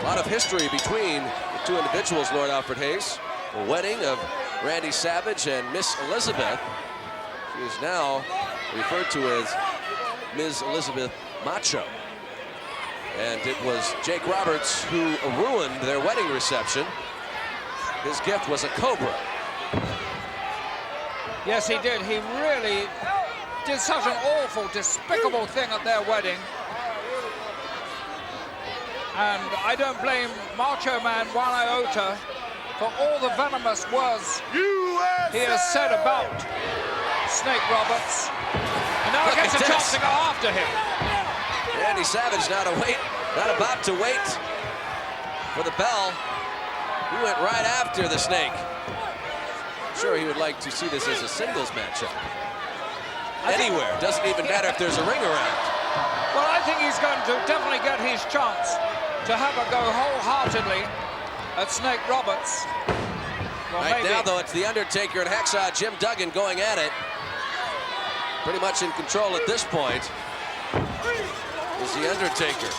A lot of history between the two individuals, Lord Alfred Hayes. The wedding of Randy Savage and Miss Elizabeth. She is now referred to as Ms. Elizabeth Macho. And it was Jake Roberts who ruined their wedding reception. His gift was a cobra. Yes, he did. He really did such an awful, despicable thing at their wedding. And I don't blame Macho Man 1 iota for all the venomous words he has said about Snake Roberts. And now he gets a chance to go after him. Randy Savage not about to wait for the bell. He went right after the Snake. I'm sure he would like to see this as a singles matchup. Anywhere, doesn't even matter if there's a ring around. Well, I think he's going to definitely get his chance to have a go wholeheartedly at Snake Roberts. Well, right maybe. now, though, it's the Undertaker and Hacksaw Jim Duggan going at it. Pretty much in control at this point is the Undertaker.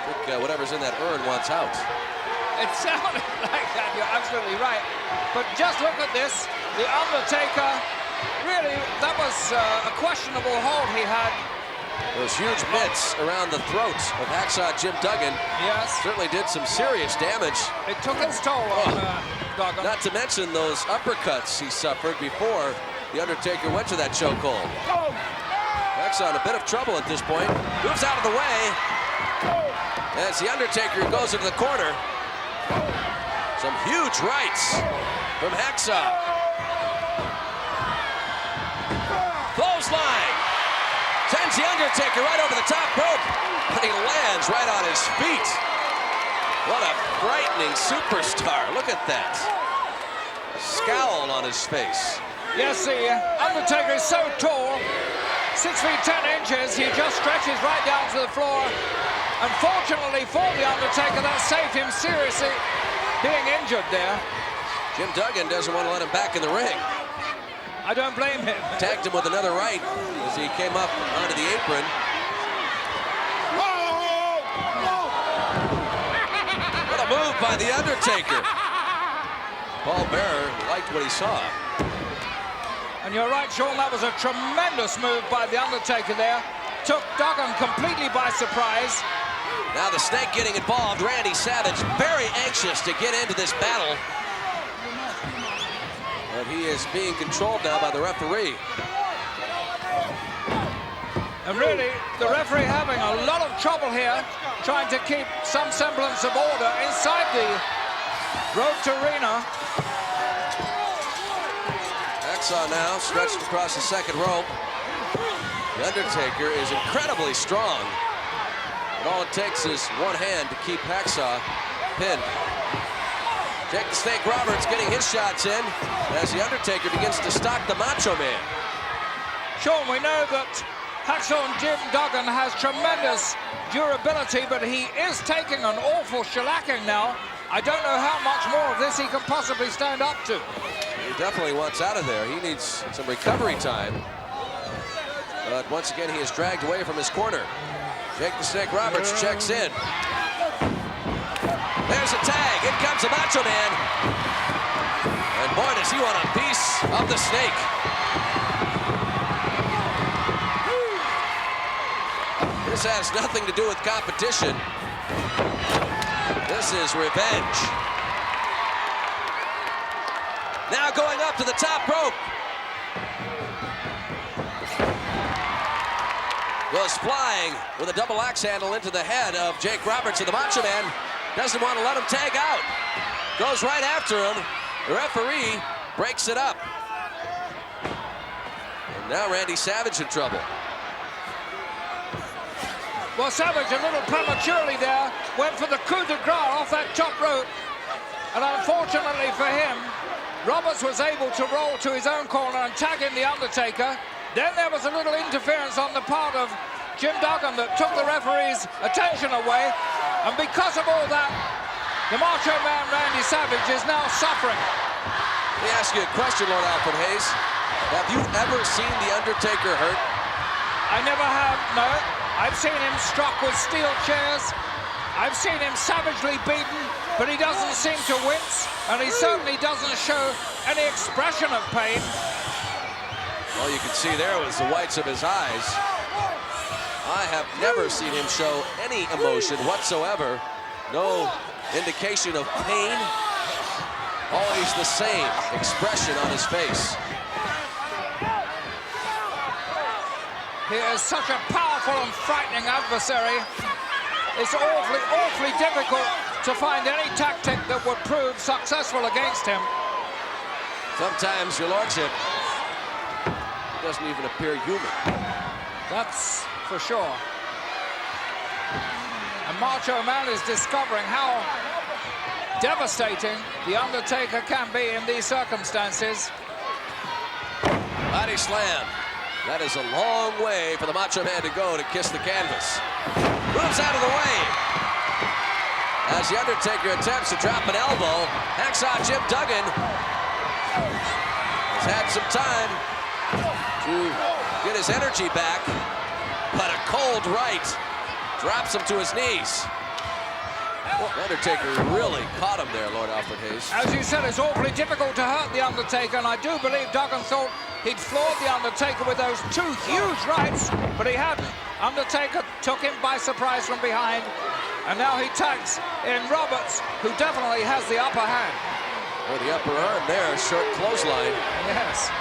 I think whatever's in that urn wants out. It sounded like that, you're absolutely right. But just look at this, the Undertaker, really, that was a questionable hold he had. Those huge mitts around the throat of Hacksaw Jim Duggan, yes, certainly did some serious damage. It took its toll on Duggan. Not to mention those uppercuts he suffered before the Undertaker went to that chokehold. Hacksaw in a bit of trouble at this point. Moves out of the way. As the Undertaker goes into the corner. Some huge rights from Hacksaw. Clothesline. Sends the Undertaker right over the top rope, and he lands right on his feet. What a frightening superstar. Look at that. Scowl on his face. Yes, the Undertaker is so tall, 6 feet 10 inches, he just stretches right down to the floor. Unfortunately for the Undertaker, that saved him seriously being injured there. Jim Duggan doesn't want to let him back in the ring. I don't blame him. Tagged him with another right as he came up onto the apron. What a move by the Undertaker. Paul Bearer liked what he saw. And you're right, Sean, that was a tremendous move by the Undertaker there. Took Duggan completely by surprise. Now the Snake getting involved. Randy Savage very anxious to get into this battle. But he is being controlled now by the referee. And really, the referee having a lot of trouble here, trying to keep some semblance of order inside the roped arena. Hacksaw now stretched across the second rope. The Undertaker is incredibly strong. And all it takes is one hand to keep Hacksaw pinned. Jake the Snake Roberts getting his shots in as the Undertaker begins to stalk the Macho Man. Sean, we know that Hacksaw Jim Duggan has tremendous durability, but he is taking an awful shellacking now. I don't know how much more of this he can possibly stand up to. He definitely wants out of there. He needs some recovery time. But once again, he is dragged away from his corner. Jake the Snake Roberts checks in. There's a tag. In comes the Macho Man. And boy, does he want a piece of the Snake. This has nothing to do with competition. This is revenge. Now going up to the top rope. Goes flying with a double axe handle into the head of Jake Roberts, and the Macho Man doesn't want to let him tag out. Goes right after him. The referee breaks it up. And now Randy Savage in trouble. Well, Savage a little prematurely there, went for the coup de grace off that top rope. And unfortunately for him, Roberts was able to roll to his own corner and tag in the Undertaker. Then there was a little interference on the part of Jim Duggan that took the referee's attention away. And because of all that, the Macho Man Randy Savage is now suffering. Let me ask you a question, Lord Alfred Hayes. Have you ever seen The Undertaker hurt? I never have, no. I've seen him struck with steel chairs. I've seen him savagely beaten, but he doesn't seem to wince, and he certainly doesn't show any expression of pain. All you can see there was the whites of his eyes. I have never seen him show any emotion whatsoever. No indication of pain. Always the same expression on his face. He is such a powerful and frightening adversary. It's awfully difficult to find any tactic that would prove successful against him. Sometimes, your lordship, he doesn't even appear human. That's for sure. And Macho Man is discovering how devastating the Undertaker can be in these circumstances. Body slam. That is a long way for the Macho Man to go to kiss the canvas. Moves out of the way. As the Undertaker attempts to drop an elbow, Hacksaw Jim Duggan has had some time to get his energy back, but a cold right drops him to his knees. Undertaker really caught him there, Lord Alfred Hayes. As you said, it's awfully difficult to hurt the Undertaker, and I do believe Duggan thought he'd floored the Undertaker with those two huge rights, but he hadn't. Undertaker took him by surprise from behind, and now he tags in Roberts, who definitely has the upper hand. Or the upper arm there, short clothesline. Yes.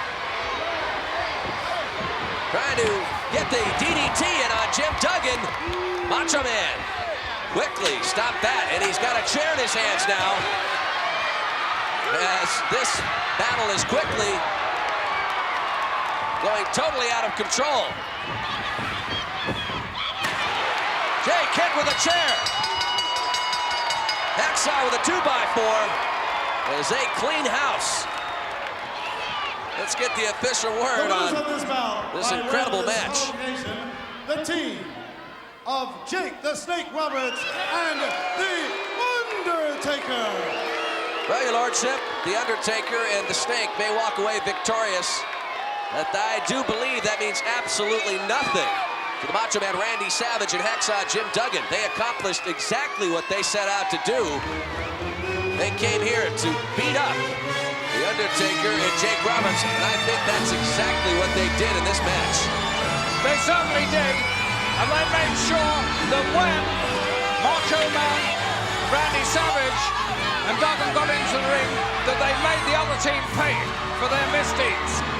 Trying to get the DDT in on Jim Duggan. Macho Man quickly stop that, and he's got a chair in his hands now. As this battle is quickly going totally out of control. Jay kick with a chair. Hacksaw with a 2x4. It is a clean house. Let's get the official word on this incredible match. The team of Jake the Snake Roberts and the Undertaker. Well, your lordship, the Undertaker and the Snake may walk away victorious, but I do believe that means absolutely nothing to the Macho Man Randy Savage and Hacksaw Jim Duggan. They accomplished exactly what they set out to do. They came here to beat up the Undertaker and Jake Roberts, and I think that's exactly what they did in this match. They certainly did, and they made sure that when Macho Man, Randy Savage, and Duggan got into the ring, that they made the other team pay for their misdeeds.